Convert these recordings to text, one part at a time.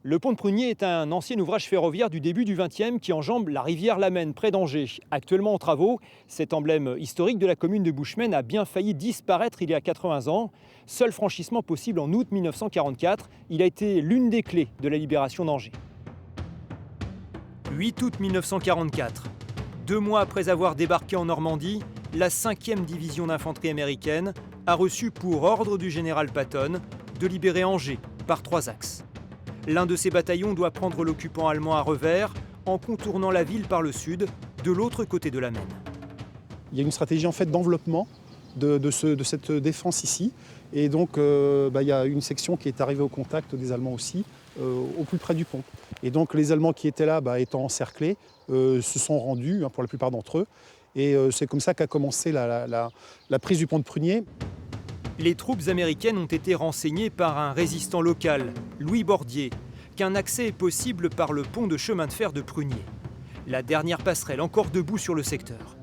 Le pont de Prunier est un ancien ouvrage ferroviaire du début du XXe qui enjambe la rivière Lamenne, près d'Angers. Actuellement en travaux, cet emblème historique de la commune de Bouchemaine a bien failli disparaître il y a 80 ans. Seul franchissement possible en août 1944, il a été l'une des clés de la libération d'Angers. 8 août 1944. 2 mois après avoir débarqué en Normandie, la 5e division d'infanterie américaine a reçu pour ordre du général Patton de libérer Angers par 3 axes. L'un de ces bataillons doit prendre l'occupant allemand à revers en contournant la ville par le sud, de l'autre côté de la Maine. Il y a une stratégie en fait d'enveloppement de cette défense ici. Et donc il y a une section qui est arrivée au contact des Allemands aussi, au plus près du pont. Et donc les Allemands qui étaient là, étant encerclés, se sont rendus, pour la plupart d'entre eux. Et c'est comme ça qu'a commencé la prise du pont de Prunier. Les troupes américaines ont été renseignées par un résistant local, Louis Bordier, qu'un accès est possible par le pont de chemin de fer de Prunier, la dernière passerelle encore debout sur le secteur.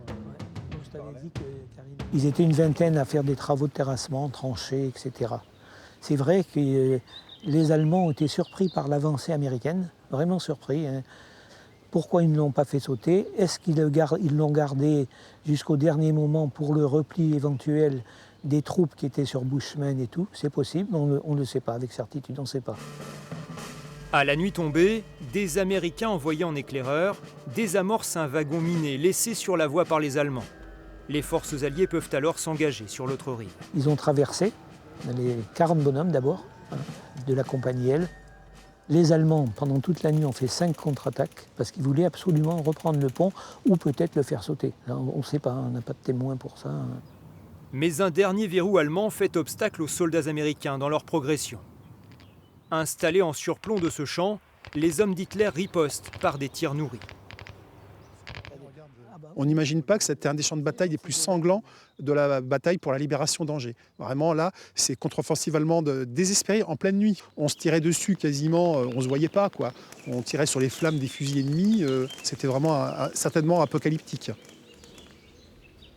Ils étaient une vingtaine à faire des travaux de terrassement, tranchées, etc. C'est vrai que les Allemands ont été surpris par l'avancée américaine, vraiment surpris. Pourquoi ils ne l'ont pas fait sauter? Est-ce qu'ils l'ont gardé jusqu'au dernier moment pour le repli éventuel des troupes qui étaient sur Bouchemaine et tout? C'est possible, on ne le sait pas, avec certitude, on ne sait pas. À la nuit tombée, des Américains envoyés en éclaireur désamorcent un wagon miné laissé sur la voie par les Allemands. Les forces alliées peuvent alors s'engager sur l'autre rive. Ils ont traversé, les 40 bonhommes d'abord, de la compagnie L. Les Allemands, pendant toute la nuit, ont fait 5 contre-attaques parce qu'ils voulaient absolument reprendre le pont ou peut-être le faire sauter. Là, on ne sait pas, on n'a pas de témoins pour ça. Mais un dernier verrou allemand fait obstacle aux soldats américains dans leur progression. Installés en surplomb de ce champ, les hommes d'Hitler ripostent par des tirs nourris. On n'imagine pas que c'était un des champs de bataille les plus sanglants de la bataille pour la libération d'Angers. Vraiment là, c'est contre-offensive allemande désespérée en pleine nuit. On se tirait dessus quasiment, on ne se voyait pas, quoi. On tirait sur les flammes des fusils ennemis, c'était vraiment certainement apocalyptique.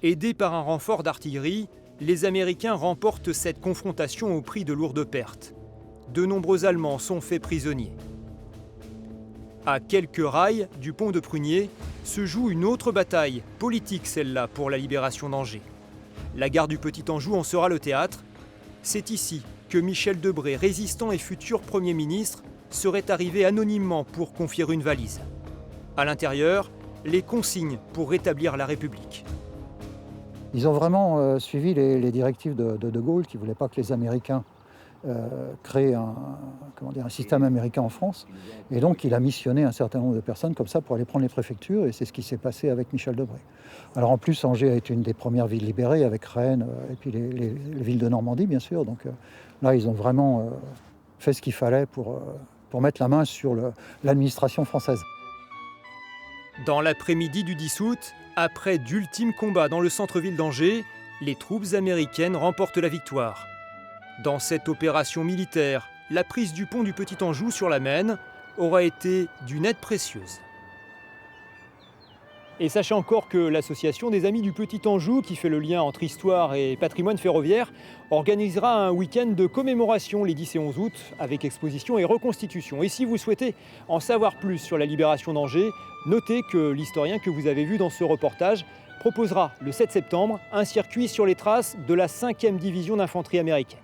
Aidés par un renfort d'artillerie, les Américains remportent cette confrontation au prix de lourdes pertes. De nombreux Allemands sont faits prisonniers. À quelques rails du pont de Prunier se joue une autre bataille, politique celle-là, pour la libération d'Angers. La gare du Petit Anjou en sera le théâtre. C'est ici que Michel Debré, résistant et futur Premier ministre, serait arrivé anonymement pour confier une valise. À l'intérieur, les consignes pour rétablir la République. Ils ont vraiment suivi les directives de Gaulle, qui ne voulait pas que les Américains créent un système américain en France. Et donc, il a missionné un certain nombre de personnes comme ça pour aller prendre les préfectures. Et c'est ce qui s'est passé avec Michel Debré. Alors en plus, Angers a été une des premières villes libérées, avec Rennes et puis les villes de Normandie, bien sûr. Donc là, ils ont vraiment fait ce qu'il fallait pour mettre la main sur l'administration française. Dans l'après-midi du 10 août, après d'ultimes combats dans le centre-ville d'Angers, les troupes américaines remportent la victoire. Dans cette opération militaire, la prise du pont du Petit Anjou sur la Maine aura été d'une aide précieuse. Et sachez encore que l'association des Amis du Petit Anjou, qui fait le lien entre histoire et patrimoine ferroviaire, organisera un week-end de commémoration les 10 et 11 août avec exposition et reconstitution. Et si vous souhaitez en savoir plus sur la libération d'Angers, notez que l'historien que vous avez vu dans ce reportage proposera le 7 septembre un circuit sur les traces de la 5e division d'infanterie américaine.